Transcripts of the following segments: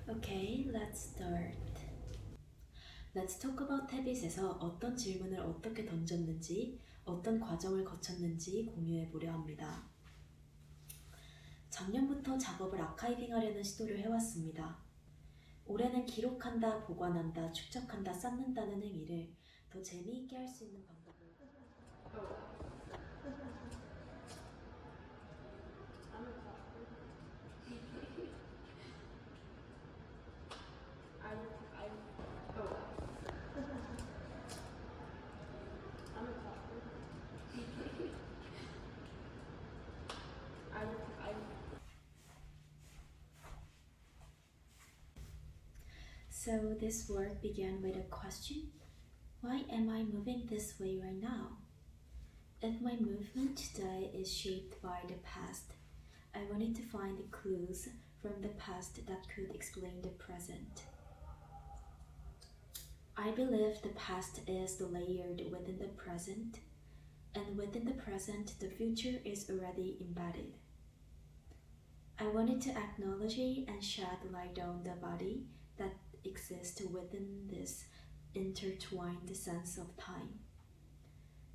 Okay, let's start. Let's talk about habit에서 어떤 질문을 어떻게 던졌는지, 어떤 과정을 거쳤는지 공유해 보려 합니다. 작년부터 작업을 아카이빙하려는 시도를 해왔습니다. 올해는 기록한다, 보관한다, 축적한다, 쌓는다는 의미를 더 재미있게 할 수 있는 방법을 So this work began with a question: why am I moving this way right now? If my movement today is shaped by the past, I wanted to find the clues from the past that could explain the present. I believe the past is layered within the present, and within the present, the future is already embedded. I wanted to acknowledge and shed light on the body that exists within this intertwined sense of time.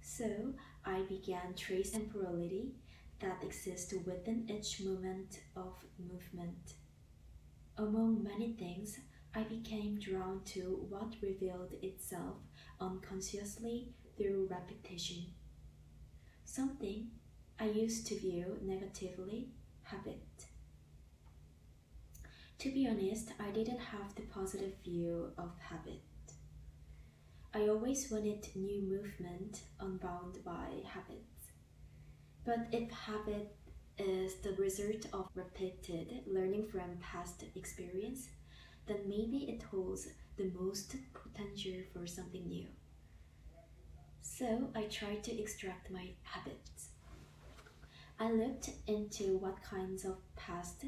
So I began tracing temporality that exists within each moment of movement. Among many things, I became drawn to what revealed itself unconsciously through repetition. Something I used to view negatively, habit. To be honest, I didn't have the positive view of habit. I always wanted new movement unbound by habits. But if habit is the result of repeated learning from past experience, then maybe it holds the most potential for something new. So I tried to extract my habits. I looked into what kinds of past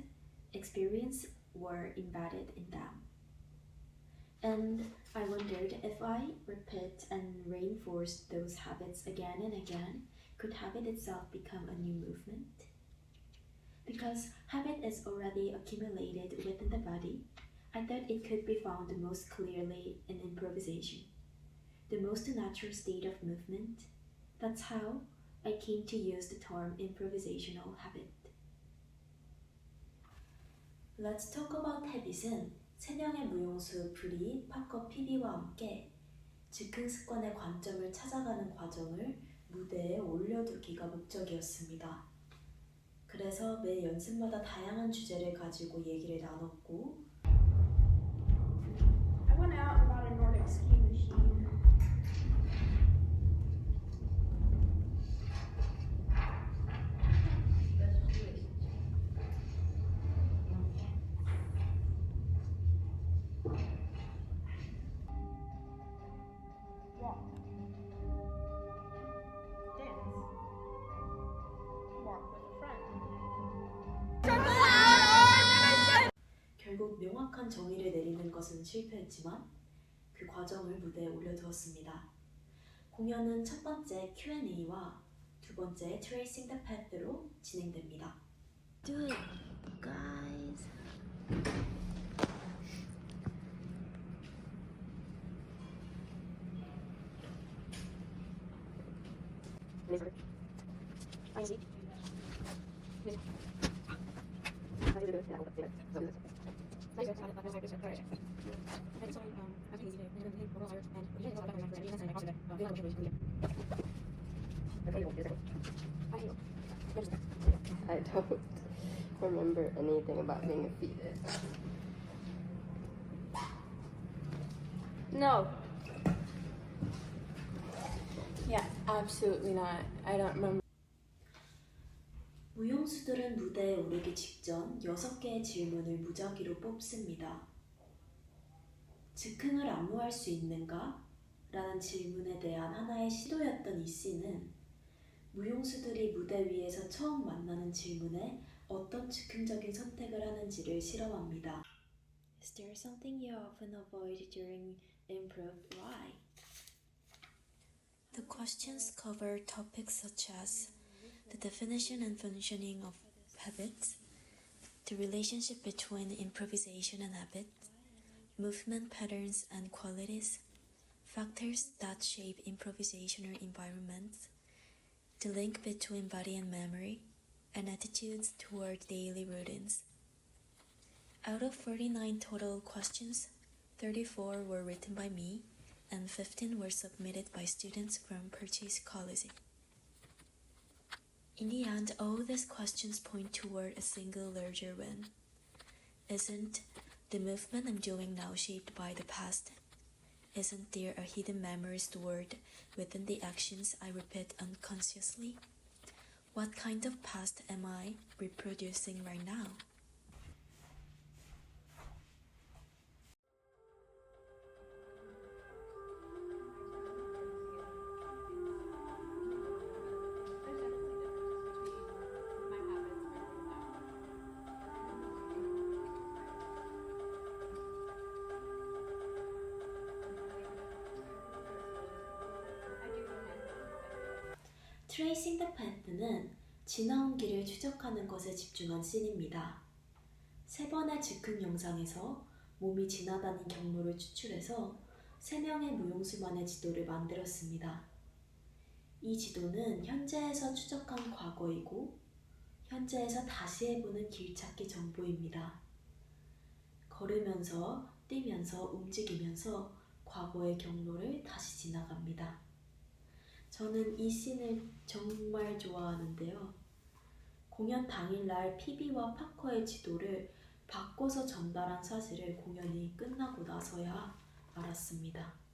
experience were embedded in them. And I wondered if I repeat and reinforce those habits again and again, could habit itself become a new movement? Because habit is already accumulated within the body, I thought it could be found most clearly in improvisation, the most natural state of movement. That's how I came to use the term improvisational habit. Let's talk about habit은 3명의 무용수 브리, 파커, 피비와 함께 즉흥 습관의 관점을 찾아가는 과정을 무대에 올려두기가 목적이었습니다. 그래서 매 연습마다 다양한 주제를 가지고 얘기를 나눴고 I went out and bought a Nordic ski machine. Walk. Dance. Walk with a friend. 결국 명확한 정의를 내리는 것은 실패했지만 그 과정을 무대에 올려두었습니다. 공연은 첫 번째 Q&A와 두 번째 Tracing the Path로 진행됩니다. Do it, guys. I don't remember anything about being a fetus. No. Yeah, absolutely not. I don't remember. 무용수들은 무대에 오르기 직전 6개의 질문을 무작위로 뽑습니다. 즉흥을 안무할 수 있는가? 라는 질문에 대한 하나의 시도였던 이 씬은 무용수들이 무대 위에서 처음 만나는 질문에 어떤 즉흥적인 선택을 하는지를 실험합니다. Is there something you often avoid during improv? Why? The questions cover topics such as the definition and functioning of habits, The relationship between improvisation and habit, movement patterns and qualities, factors that shape improvisational environments, the link between body and memory, and attitudes toward daily routines. Out of 49 total questions, 34 were written by me, and 15 were submitted by students from Purchase College. In the end, all these questions point toward a single larger win. Isn't the movement I'm doing now shaped by the past? Isn't there a hidden memory stored within the actions I repeat unconsciously? What kind of past am I reproducing right now? There's definitely differences between my habits versus now. I do remember. Tracing the Path는 지나온 길을 추적하는 것에 집중한 씬입니다. 세 번의 즉흥 영상에서 몸이 지나다닌 경로를 추출해서 세 명의 무용수만의 지도를 만들었습니다. 이 지도는 현재에서 추적한 과거이고 현재에서 다시 해보는 길찾기 정보입니다. 걸으면서, 뛰면서, 움직이면서 과거의 경로를 다시 지나갑니다. 저는 이 씬을 정말 좋아하는데요. 공연 당일날 PB와 파커의 지도를 바꿔서 전달한 사실을 공연이 끝나고 나서야 알았습니다.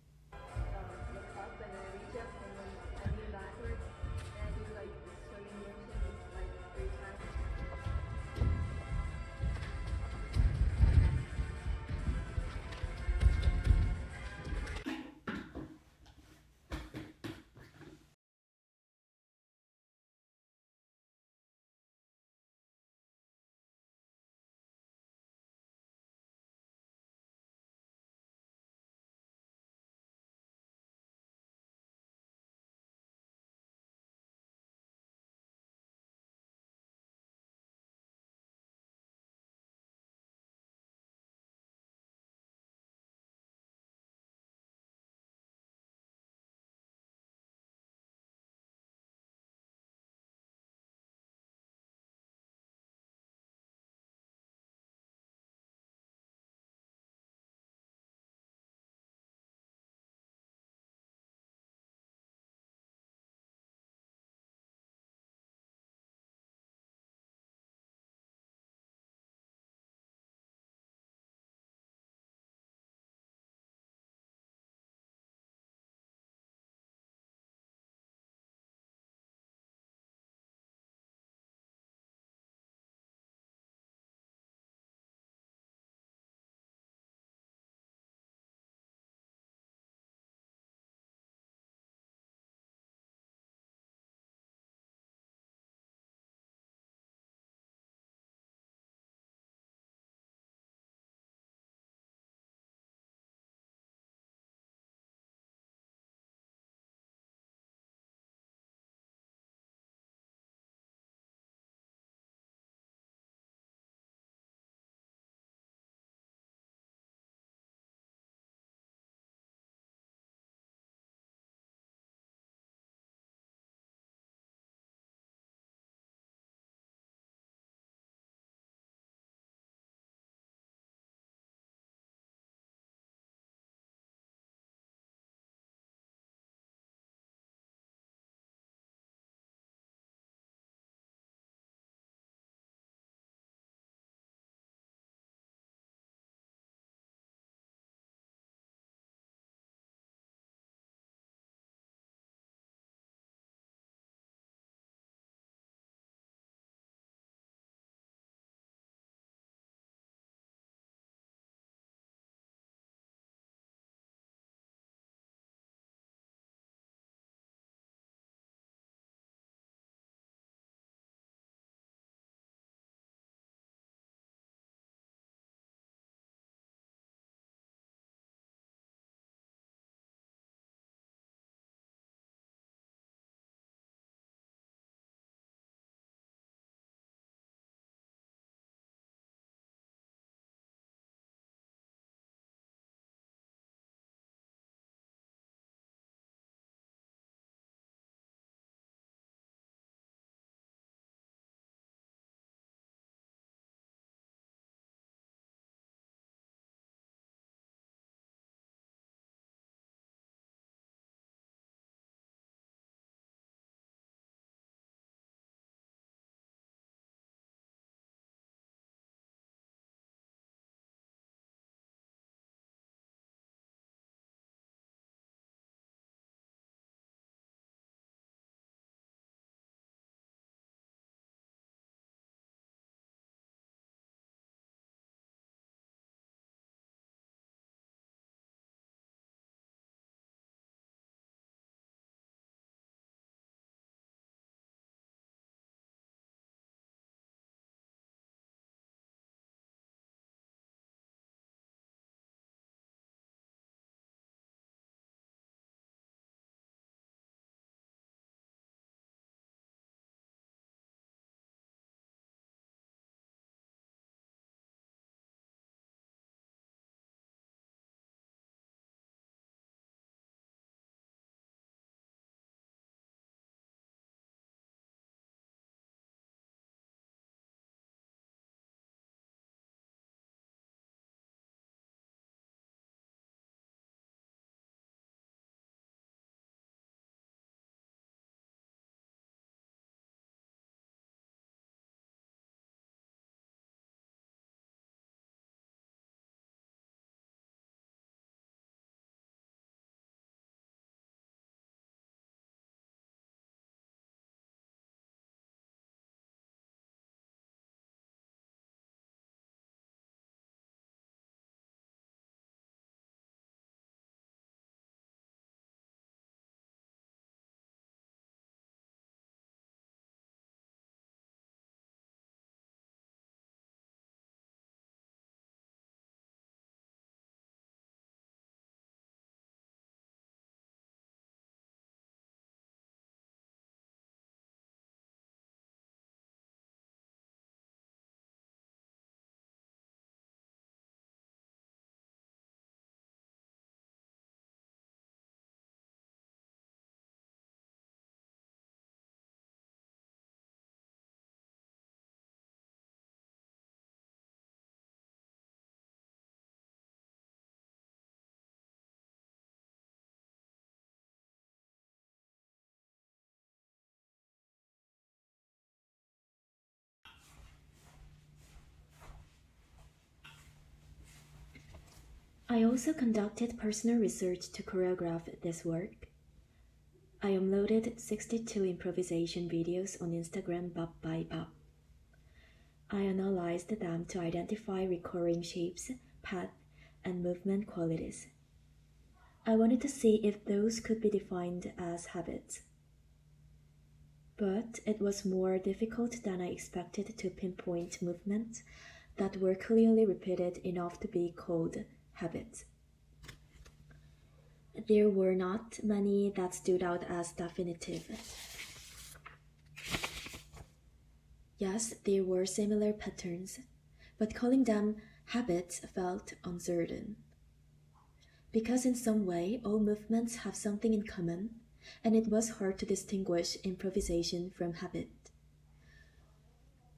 I also conducted personal research to choreograph this work. I uploaded 62 improvisation videos on Instagram bop by bop. I analyzed them to identify recurring shapes, path, and movement qualities. I wanted to see if those could be defined as habits. But it was more difficult than I expected to pinpoint movements that were clearly repeated enough to be called habits. There were not many that stood out as definitive. Yes, there were similar patterns, but calling them habits felt uncertain. Because in some way all movements have something in common, and it was hard to distinguish improvisation from habit.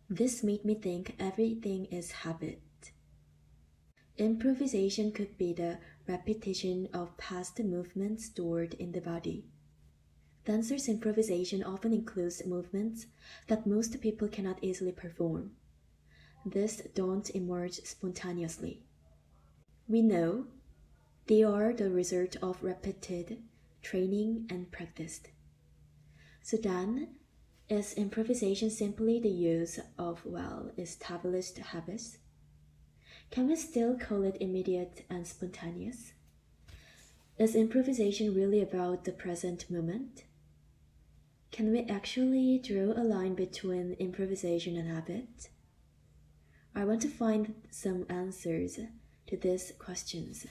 This made me think everything is habit. Improvisation could be the repetition of past movements stored in the body. Dancers' improvisation often includes movements that most people cannot easily perform. These don't emerge spontaneously. We know they are the result of repeated training and practice. So then, is improvisation simply the use of well-established habits? Can we still call it immediate and spontaneous? Is improvisation really about the present moment? Can we actually draw a line between improvisation and habit? I want to find some answers to these questions.